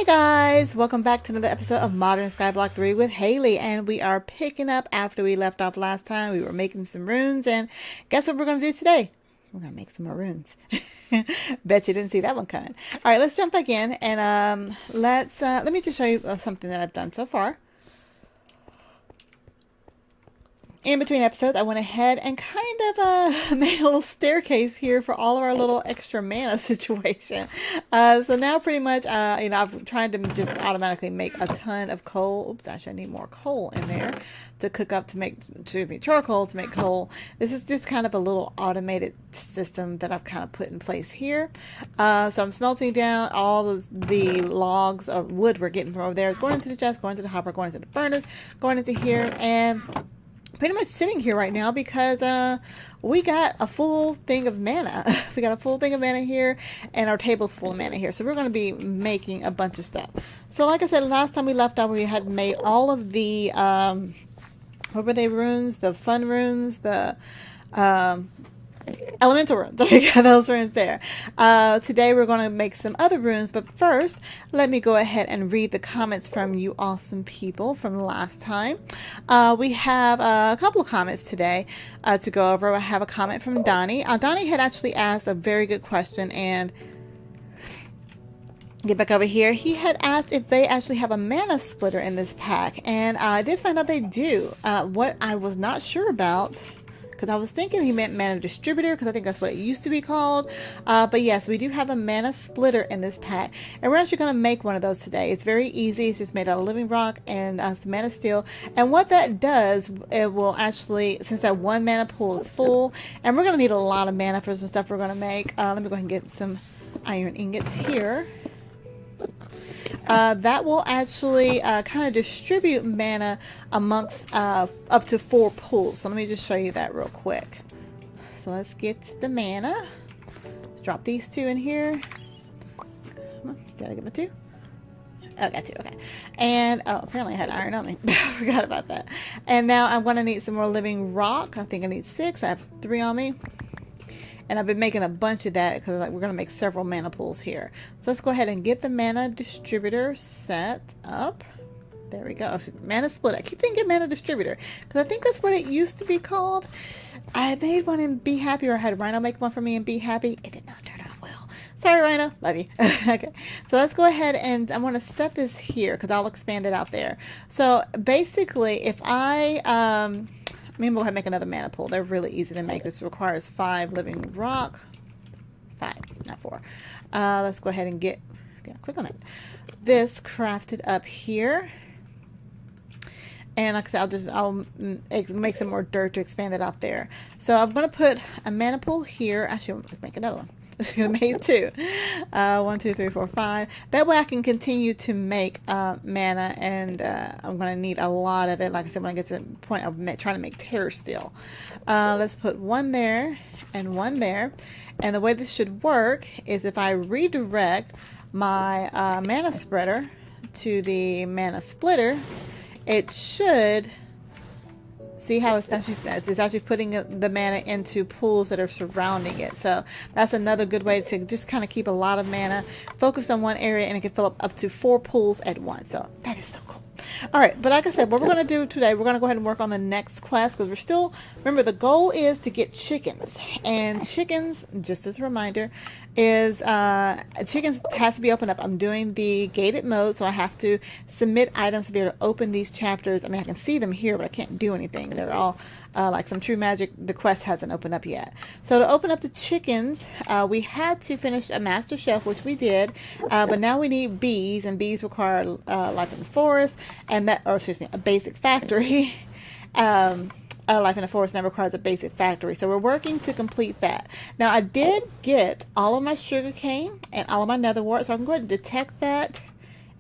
Guys, welcome back to another episode of Modern Skyblock 3 with Haley, and we are picking up after we left off last time. We were making some runes, and guess what we're going to do today? We're going to make some more runes. Bet you didn't see that one coming. All right, let's jump back in, and let me just show you something that I've done so far. In between episodes, I went ahead and kind of made a little staircase here for all of our little extra mana situation. So now pretty much, I've tried to just automatically make a ton of coal. Oops, actually I need more coal in there to cook up to make, charcoal to make coal. This is just kind of a little automated system that I've kind of put in place here. So I'm smelting down all the logs of wood we're getting from over there. It's going into the chest, going to the hopper, going into the furnace, going into here, and pretty much sitting here right now because we got a full thing of mana. We got a full thing of mana here, and our table's full of mana here. So we're going to be making a bunch of stuff. So like I said, last time we left off, we had made all of the, what were they runes? The fun runes, the elemental runes. We got those runes there. Today we're going to make some other runes, but first let me go ahead and read the comments from you awesome people from last time. We have a couple of comments today to go over. I have a comment from Donnie. Donnie had actually asked a very good question, and get back over here. He had asked if they actually have a mana splitter in this pack, and I did find out they do. What I was not sure about, because I was thinking he meant mana distributor, because I think that's what it used to be called. But yes, we do have a mana splitter in this pack, and we're actually going to make one of those today. It's very easy. It's just made out of living rock and some mana steel. And what that does, it will actually, since that one mana pool is full, and we're going to need a lot of mana for some stuff we're going to make. Let me go ahead and get some iron ingots here. That will actually kind of distribute mana amongst up to 4 pools. So let me just show you that real quick. So let's get the mana. Let's drop these 2 in here. Come on, did I get my 2? Oh, I got 2, okay. And, oh, apparently I had iron on me. I forgot about that. And now I'm going to need some more living rock. I think I need 6. I have 3 on me. And I've been making a bunch of that because we're going to make several mana pools here. So let's go ahead and get the mana distributor set up. There we go. Mana split. I keep thinking mana distributor because I think that's what it used to be called. I made one in Be Happy, or I had Rhino make one for me in Be Happy. It did not turn out well. Sorry, Rhino. Love you. Okay. So let's go ahead and I want to set this here because I'll expand it out there. So basically, if maybe we'll go ahead and make another mana pool. They're really easy to make. This requires 5 living rock. 5, not 4. Let's go ahead and click on that. This crafted up here. And like I said, I'll make some more dirt to expand it out there. So I'm going to put a mana pool here. Actually, let's make another one. I made 2. 1, 2, 3, 4, 5. That way I can continue to make mana, and I'm going to need a lot of it. Like I said, when I get to the point of trying to make terror steel. Let's put 1 there and 1 there. And the way this should work is if I redirect my mana spreader to the mana splitter, it should... See how it's actually putting the mana into pools that are surrounding it. So that's another good way to just kind of keep a lot of mana focused on one area, and it can fill up to 4 pools at once. So that is so cool. All right, but like I said, what we're going to do today, we're going to go ahead and work on the next quest because we're still, remember, the goal is to get chickens. And chickens, just as a reminder, is chickens has to be opened up. I'm doing the gated mode, so I have to submit items to be able to open these chapters. I mean, I can see them here, but I can't do anything. They're all like some true magic. The quest hasn't opened up yet. So to open up the chickens, we had to finish a master shelf, which we did, but now we need bees, and bees require life in the forest, and that, or excuse me, a basic factory. Life in the forest now requires a basic factory. So we're working to complete that. Now I did get all of my sugar cane and all of my nether wart, so I can go ahead and detect that.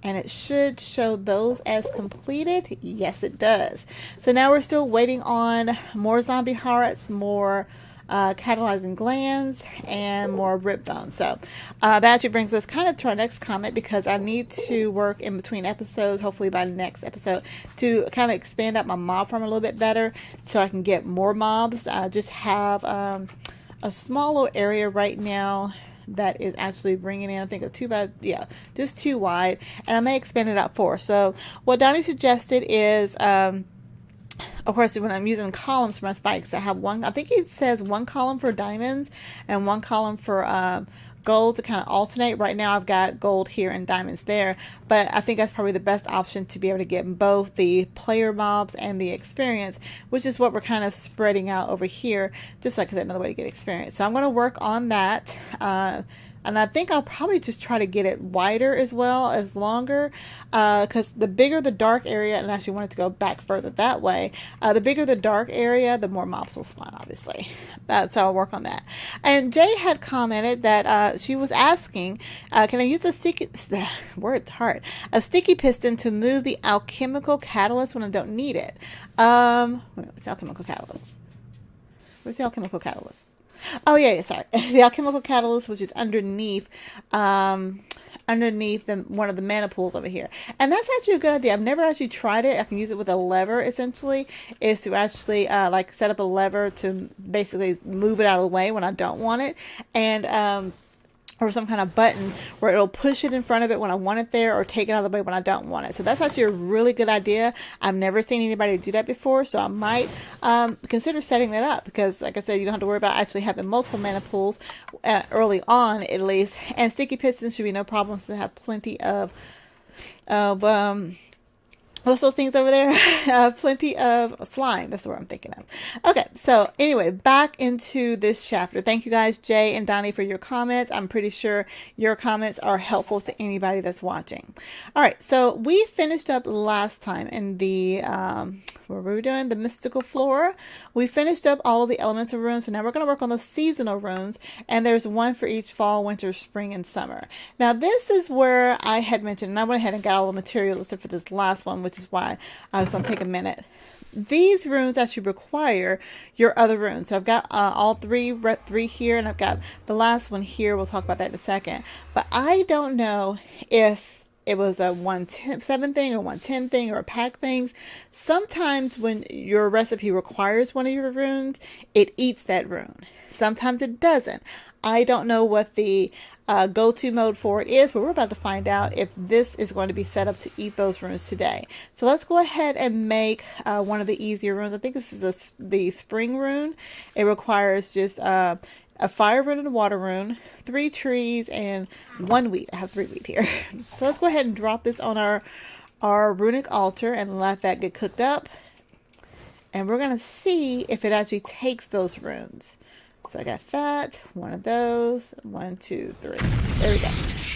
And it should show those as completed. Yes, it does. So now we're still waiting on more zombie hearts, more catalyzing glands, and more rib bones. So that actually brings us kind of to our next comment, because I need to work in between episodes, hopefully by the next episode, to kind of expand out my mob farm a little bit better so I can get more mobs. I just have a small little area right now that is actually bringing in, I think, just 2 wide, and I may expand it out 4. So what Donnie suggested is, of course, when I'm using columns for my spikes, I have one, I think it says 1 column for diamonds and 1 column for gold to kind of alternate. Right now I've got gold here and diamonds there, but I think that's probably the best option to be able to get both the player mobs and the experience, which is what we're kind of spreading out over here, just like another way to get experience. So I'm going to work on that. And I think I'll probably just try to get it wider as well as longer, because the bigger the dark area, and I actually wanted to go back further that way, the bigger the dark area, the more mobs will spawn, obviously. So I'll work on that. And Jay had commented that she was asking, can I use a sticky piston to move the alchemical catalyst when I don't need it? What's alchemical catalyst? Where's the alchemical catalyst? Oh yeah, sorry. The alchemical catalyst, which is underneath one of the mana pools over here. And that's actually a good idea. I've never actually tried it. I can use it with a lever, essentially, is to actually like set up a lever to basically move it out of the way when I don't want it. And or some kind of button where it'll push it in front of it when I want it there, or take it out of the way when I don't want it. So that's actually a really good idea. I've never seen anybody do that before, so I might consider setting that up, because like I said, you don't have to worry about actually having multiple mana pools early on, at least. And sticky pistons should be no problem, so they have plenty of what's those things over there? Plenty of slime. That's what I'm thinking of. Okay, so anyway, back into this chapter. Thank you guys, Jay and Donnie, for your comments. I'm pretty sure your comments are helpful to anybody that's watching. All right, so we finished up last time in the, what were we doing? The mystical flora. We finished up all of the elemental runes, so now we're going to work on the seasonal runes, and there's one for each fall, winter, spring, and summer. Now, this is where I had mentioned, and I went ahead and got all the materials except for this last one, which is why I was going to take a minute. These runes actually require your other runes. So I've got all three here, and I've got the last one here. We'll talk about that in a second. But I don't know if it was a 1-7 thing or 110 thing or a pack thing. Sometimes when your recipe requires one of your runes, it eats that rune. Sometimes it doesn't. I don't know what the go-to mode for it is, but we're about to find out if this is going to be set up to eat those runes today. So let's go ahead and make one of the easier runes. I think this is the spring rune. It requires just a fire rune and a water rune, 3 trees, and 1 wheat. I have 3 wheat here. So let's go ahead and drop this on our runic altar and let that get cooked up. And we're going to see if it actually takes those runes. So I got that, one of those, 1, 2, 3. There we go.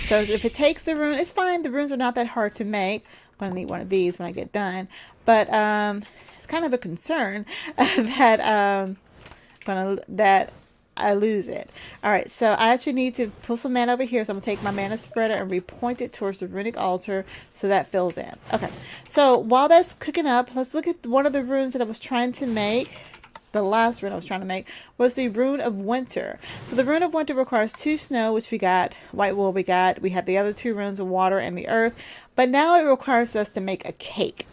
So if it takes the rune, it's fine. The runes are not that hard to make. I'm going to need one of these when I get done. But it's kind of a concern that I lose it. All right, so I actually need to pull some mana over here. So I'm going to take my mana spreader and repoint it towards the runic altar so that fills in. Okay, so while that's cooking up, let's look at one of the runes that I was trying to make. The last rune I was trying to make was the Rune of Winter. So the Rune of Winter requires 2 snow, which we got, white wool we got. We had the other 2 runes of water and the earth. But now it requires us to make a cake.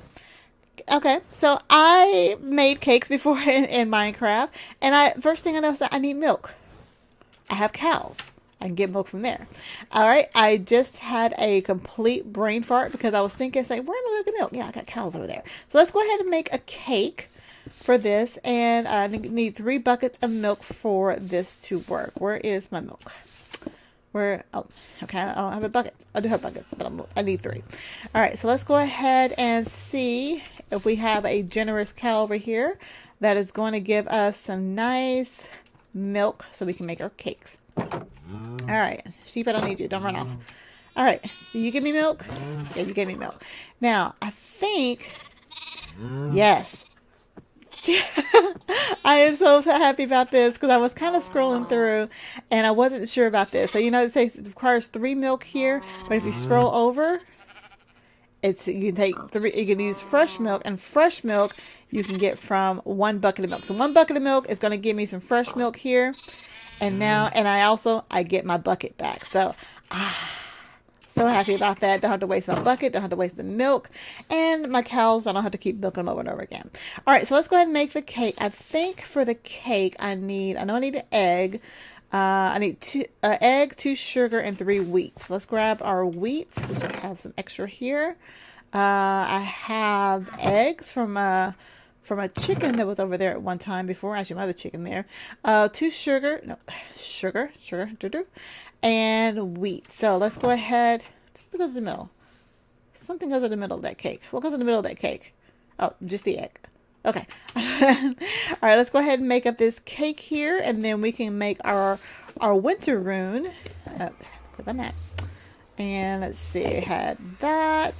Okay, so I made cakes before in Minecraft. And first thing I noticed that I need milk. I have cows. I can get milk from there. All right, I just had a complete brain fart because I was thinking, where am I going to get milk? Yeah, I got cows over there. So let's go ahead and make a cake for this, and I need 3 buckets of milk for this to work. Where is my milk? Oh, okay, I don't have a bucket. I do have buckets, but I need 3. All right, so let's go ahead and see if we have a generous cow over here that is going to give us some nice milk so we can make our cakes. All right, sheep, I don't need you. Don't run off. All right, do you give me milk? Yeah, you gave me milk. Now, I think, yes. I am so happy about this because I was kind of scrolling through and I wasn't sure about this. So, it says it requires 3 milk here, but if you scroll over, you can take 3. You can use fresh milk, and fresh milk you can get from 1 bucket of milk. So 1 bucket of milk is going to give me some fresh milk here, and I get my bucket back. So, so happy about that. Don't have to waste my bucket. Don't have to waste the milk. And my cows, I don't have to keep milking them over and over again. All right, so let's go ahead and make the cake. I think for the cake, I know I need an egg. I need 2 egg, 2 sugar, and 3 wheat. So let's grab our wheat, which I have some extra here. I have eggs from a chicken that was over there at one time before. Actually, my other chicken there. 2 sugar, no, sugar, and wheat. So let's go ahead. Just go to the middle. Something goes in the middle of that cake. What goes in the middle of that cake? Oh, just the egg. Okay. All right, let's go ahead and make up this cake here, and then we can make our winter rune. Click on that. And let's see, I had that,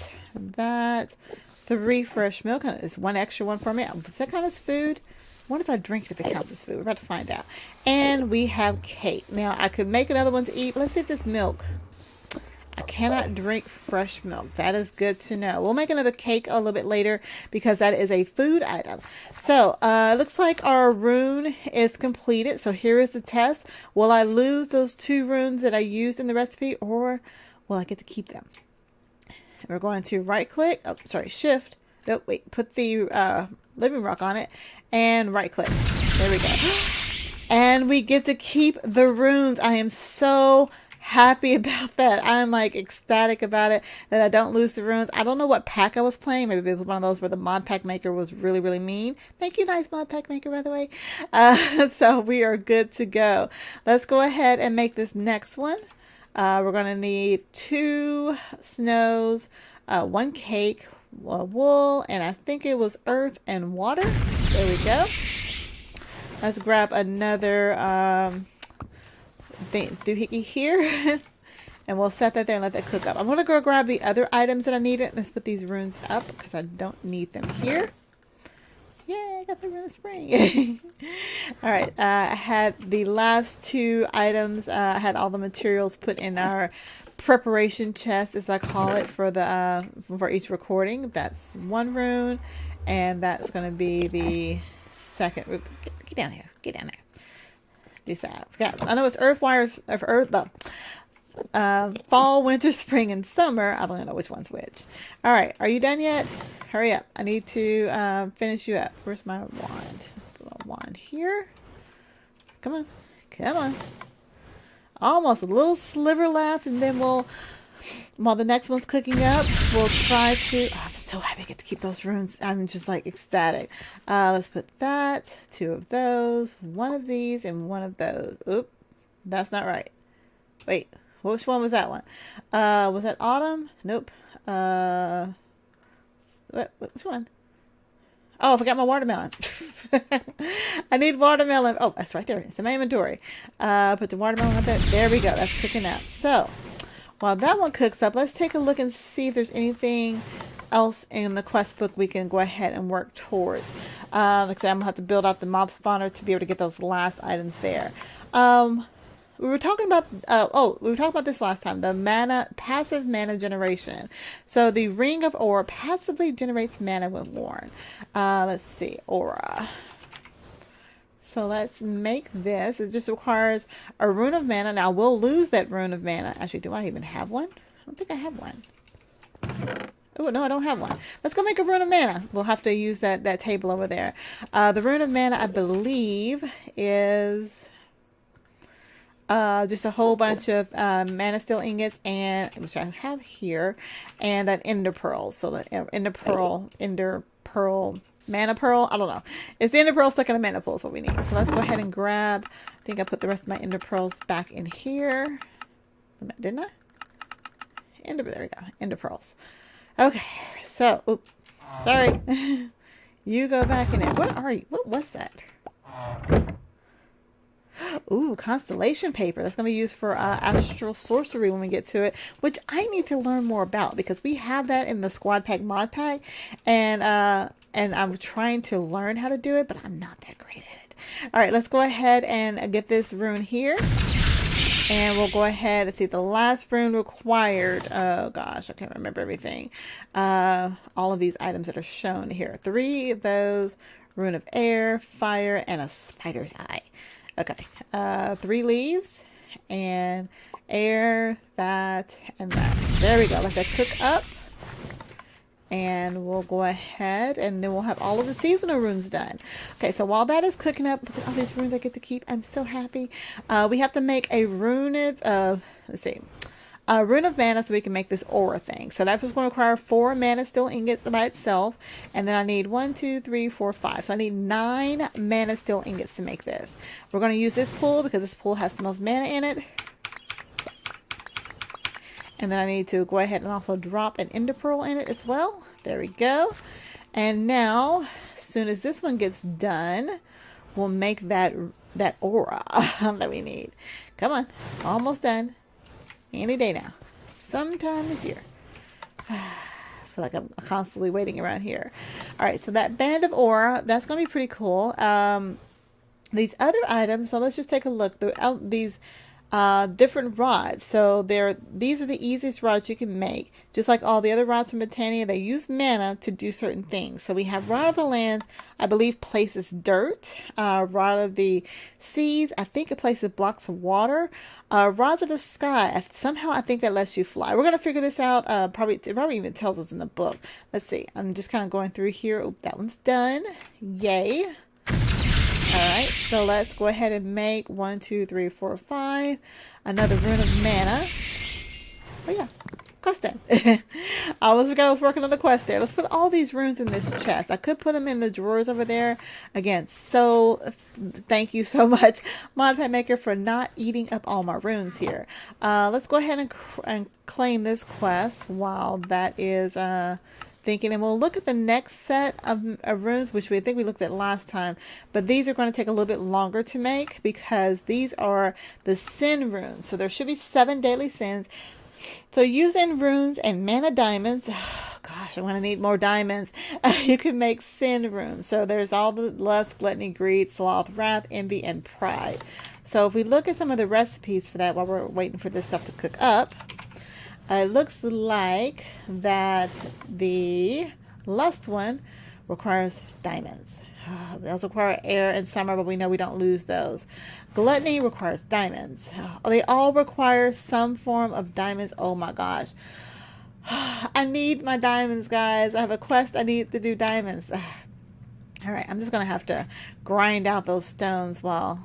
3 fresh milk. It's 1 extra one for me. Does that count as food? What if I drink it if it counts as food? We're about to find out. And we have cake. Now, I could make another one to eat, but let's see if this milk. I cannot drink fresh milk. That is good to know. We'll make another cake a little bit later because that is a food item. So, looks like our rune is completed. So here is the test. Will I lose those 2 runes that I used in the recipe, or will I get to keep them? We're going to right click. Oh, sorry, shift. Nope, wait. Put the living rock on it and right click. There we go. And we get to keep the runes. I am so happy about that. I'm like ecstatic about it that I don't lose the runes. I don't know what pack I was playing. Maybe it was one of those where the mod pack maker was really, really mean. Thank you, nice mod pack maker, by the way. So we are good to go. Let's go ahead and make this next one. We're going to need 2 snows, 1 cake, wool, and I think it was earth and water. There we go. Let's grab another doohickey here. And we'll set that there and let that cook up. I'm going to go grab the other items that I needed. Let's put these runes up because I don't need them here. Yay, I got the rune of spring. All right, I had the last 2 items. I had all the materials put in our preparation chest, as I call it, for the for each recording. That's 1 rune, and that's going to be the second. Get down here. Get down there. This out. I know it's earth, wire, of earth. Fall, winter, spring, and summer. I don't know which one's which. All right, are you done yet? Hurry up. I need to finish you up. Where's my wand? Put my wand here. Come on. Come on. Almost a little sliver left, and then we'll, while the next one's cooking up, we'll try to, oh, I'm so happy I get to keep those runes. I'm just like ecstatic. Let's put that, 2 of those, 1 of these, and 1 of those. Oop, that's not right. Wait, which one was that one? Was that autumn? Nope. Which one? Oh, I forgot my watermelon. I need watermelon. Oh, that's right there. It's in my inventory. Put the watermelon up there. There we go. That's cooking up. So, while that one cooks up, let's take a look and see if there's anything else in the quest book we can go ahead and work towards. Like I said, I'm going to have to build out the mob spawner to be able to get those last items there. We were talking about, we were talking about this last time, the passive mana generation. So the Ring of Aura passively generates mana when worn. Let's see, Aura. So let's make this. It just requires a rune of mana. Now we'll lose that rune of mana. Actually, do I even have one? I don't think I have one. Oh, no, I don't have one. Let's go make a rune of mana. We'll have to use that table over there. The rune of mana, I believe, is just a whole bunch of mana steel ingots, and which I have here, and an ender pearl. So the ender pearl, mana pearl. I don't know. It's the ender pearl stuck in a mana pool is what we need. So let's go ahead and grab. I think I put the rest of my ender pearls back in here. Didn't I? There we go. Ender pearls. Okay. So, oops. Sorry. You go back in there. What are you? What was that? Ooh, constellation paper. That's going to be used for astral sorcery when we get to it, which I need to learn more about because we have that in the squad pack mod pack, and I'm trying to learn how to do it, but I'm not that great at it. All right, let's go ahead and get this rune here, and we'll go ahead and see the last rune required. Oh gosh, I can't remember everything. All of these items that are shown here. 3 of those: rune of air, fire, and a spider's eye. Okay, 3 leaves, and air, that, and that. There we go. Let that cook up. And we'll go ahead and then we'll have all of the seasonal runes done. Okay, so while that is cooking up, look at all these runes I get to keep. I'm so happy. We have to make a rune of, let's see, a rune of mana so we can make this aura thing. So that's going to require 4 mana steel ingots by itself. And then I need 1, 2, 3, 4, 5. So I need 9 mana steel ingots to make this. We're going to use this pool because this pool has the most mana in it. And then I need to go ahead and also drop an ender pearl in it as well. There we go. And now, as soon as this one gets done, we'll make that aura that we need. Come on, almost done. Any day now. Sometime this year. I feel like I'm constantly waiting around here. All right, so that band of aura, that's going to be pretty cool. These other items, so let's just take a look. These different rods. So these are the easiest rods you can make. Just like all the other rods from Botania, they use mana to do certain things. So we have Rod of the Land, I believe places dirt. Rod of the Seas, I think it places blocks of water. Rods of the Sky, somehow I think that lets you fly. We're going to figure this out. It probably even tells us in the book. Let's see. I'm just kind of going through here. Oh, that one's done. Yay. Alright, so let's go ahead and make 1, 2, 3, 4, 5. Another rune of mana. Oh yeah, quest done. I almost forgot I was working on the quest there. Let's put all these runes in this chest. I could put them in the drawers over there. Again, so thank you so much, Mod Pack Maker, for not eating up all my runes here. Let's go ahead and claim this quest while that is thinking, and we'll look at the next set of runes, which we think we looked at last time, but these are going to take a little bit longer to make because these are the sin runes. So there should be 7 daily sins. So using runes and mana diamonds, oh gosh, I'm going to need more diamonds. You can make sin runes. So there's all the lust, gluttony, greed, sloth, wrath, envy, and pride. So if we look at some of the recipes for that while we're waiting for this stuff to cook up, it looks like that the lust one requires diamonds. They also require air and summer, but we know we don't lose those. Gluttony requires diamonds. They all require some form of diamonds. Oh my gosh. I need my diamonds, guys. I have a quest. I need to do diamonds. All right, I'm just going to have to grind out those stones while...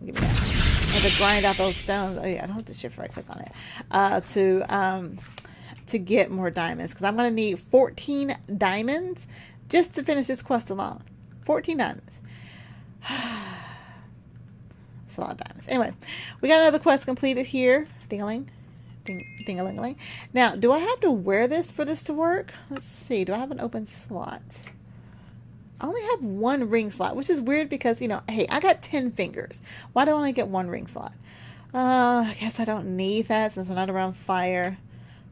Give me that. I have to grind out those stones. Oh yeah, I don't have to shift right click on it to get more diamonds, because I'm going to need 14 diamonds just to finish this quest alone. 14 diamonds. That's a lot of diamonds. Anyway, we got another quest completed here. Ding-a-ling. Ding-a-ling-a-ling. Now, do I have to wear this for this to work? Let's see. Do I have an open slot? I only have 1 ring slot, which is weird because, you know, hey, I got 10 fingers. Why do I only get 1 ring slot? I guess I don't need that since we're not around fire.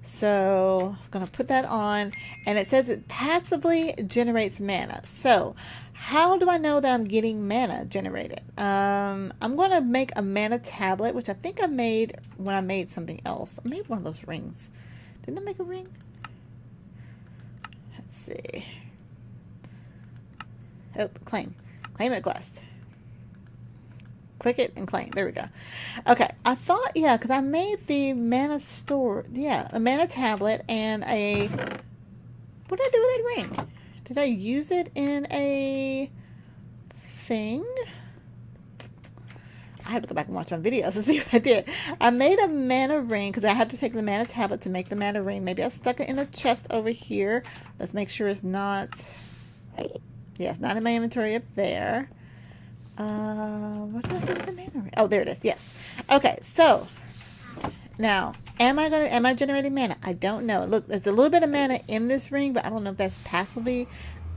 So I'm going to put that on. And it says it passively generates mana. So how do I know that I'm getting mana generated? I'm going to make a mana tablet, which I think I made when I made something else. I made one of those rings. Didn't I make a ring? Let's see. Oh, claim it quest. Click it and claim. There we go. Okay, I thought, yeah, because I made the mana store, yeah, a mana tablet and a, what did I do with that ring? Did I use it in a thing? I have to go back and watch my videos to see what I did. I made a mana ring because I had to take the mana tablet to make the mana ring. Maybe I stuck it in a chest over here. Let's make sure it's not... Yes, not in my inventory up there. What did I do with the mana ring? Oh, there it is. Yes. Okay, so now am I generating mana? I don't know. Look, there's a little bit of mana in this ring, but I don't know if that's passively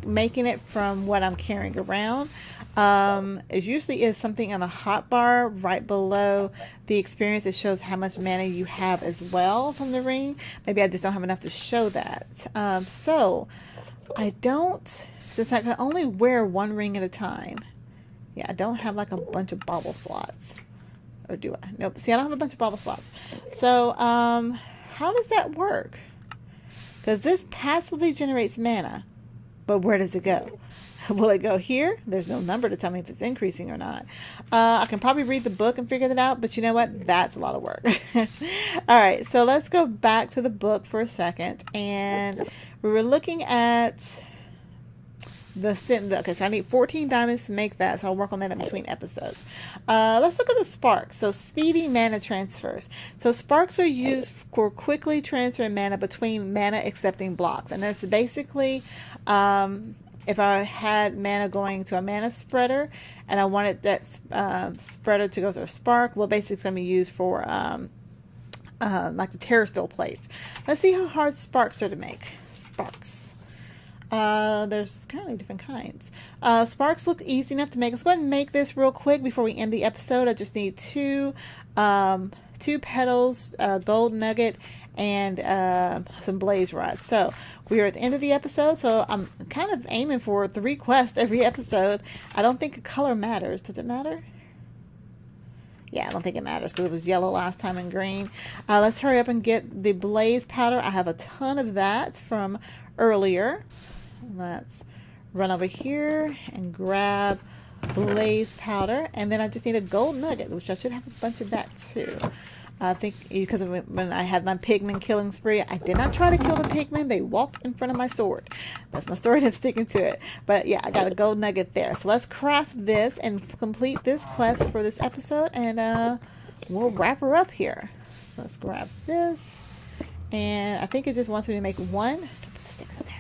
making it from what I'm carrying around. It usually is something on the hotbar right below the experience. It shows how much mana you have as well from the ring. Maybe I just don't have enough to show that. So I don't. Since I can only wear 1 ring at a time. Yeah, I don't have like a bunch of bauble slots. Or do I? Nope. See, I don't have a bunch of bauble slots. So, how does that work? Because this passively generates mana. But where does it go? Will it go here? There's no number to tell me if it's increasing or not. I can probably read the book and figure that out, but you know what? That's a lot of work. All right, so let's go back to the book for a second. And we were looking at okay, so I need 14 diamonds to make that, so I'll work on that in between episodes. Let's look at the sparks. So speedy mana transfers. So sparks are used for quickly transferring mana between mana accepting blocks, and that's basically if I had mana going to a mana spreader and I wanted that spreader to go to a spark, well, basically it's going to be used for like the terrestrial plates. Let's see how hard sparks are to make. Sparks. There's currently different kinds. Sparks look easy enough to make. Let's go ahead and make this real quick before we end the episode. I just need two petals, gold nugget, and some blaze rods. So we are at the end of the episode, so I'm kind of aiming for 3 quests every episode. I don't think color matters. Does it matter? Yeah, I don't think it matters because it was yellow last time and green. Let's hurry up and get the blaze powder. I have a ton of that from earlier. Let's run over here and grab blaze powder, and then I just need a gold nugget, which I should have a bunch of that too. I think because when I had my pigman killing spree, I did not try to kill the pigman. They walked in front of my sword. That's my story, and I'm sticking to it. But yeah, I got a gold nugget there. So let's craft this and complete this quest for this episode, and we'll wrap her up here. Let's grab this, and I think it just wants me to make one. Don't put the sticks up there.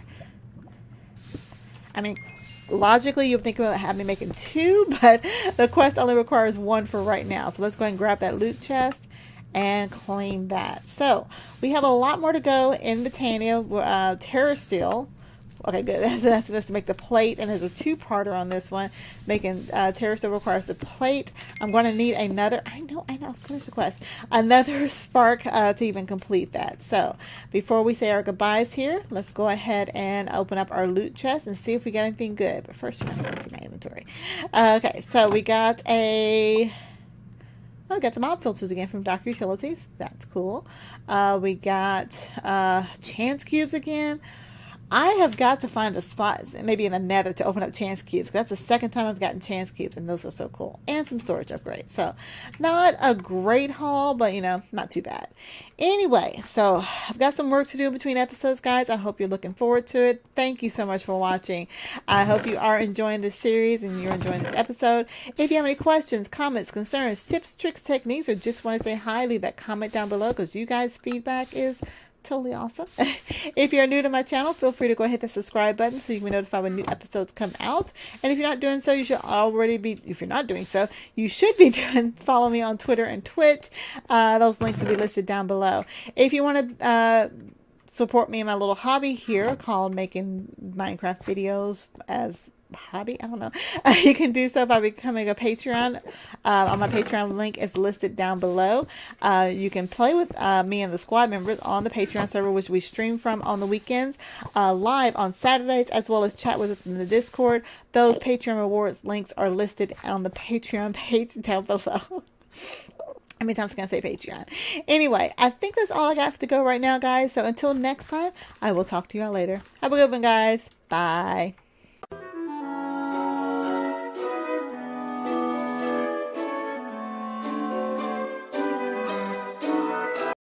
I mean, logically, you would think about having me making 2, but the quest only requires 1 for right now. So let's go ahead and grab that loot chest and claim that. So we have a lot more to go in Botania. Terror Steel. Okay, good. That's to make the plate, and there's a 2-parter on this one. Making Terror Steel requires the plate. I'm going to need another. I know. Finish the quest. Another spark to even complete that. So before we say our goodbyes here, let's go ahead and open up our loot chest and see if we got anything good. But first, you have to see my inventory. Okay, so we got I got some mob filters again from Dark Utilities. That's cool. We got chance cubes again. I have got to find a spot, maybe in the nether, to open up chance cubes. That's the second time I've gotten chance cubes, and those are so cool. And some storage upgrades. So, not a great haul, but, not too bad. Anyway, so I've got some work to do in between episodes, guys. I hope you're looking forward to it. Thank you so much for watching. I hope you are enjoying this series and you're enjoying this episode. If you have any questions, comments, concerns, tips, tricks, techniques, or just want to say hi, leave that comment down below, because you guys' feedback is totally awesome. If you're new to my channel, feel free to go hit the subscribe button so you can be notified when new episodes come out. And if you're not doing so, you should already be, if you're not doing so, you should be follow me on Twitter and Twitch. Those links will be listed down below. If you want to support me in my little hobby here called making Minecraft videos as hobby, I don't know, you can do so by becoming a Patreon. On my Patreon, link is listed down below. You can play with me and the squad members on the Patreon server, which we stream from on the weekends, live on Saturdays, as well as chat with us in the Discord. Those Patreon rewards links are listed on the Patreon page down below. How many times can I say Patreon? Anyway, I think that's all I got to go right now, guys. So until next time, I will talk to you all later. Have a good one, guys. Bye.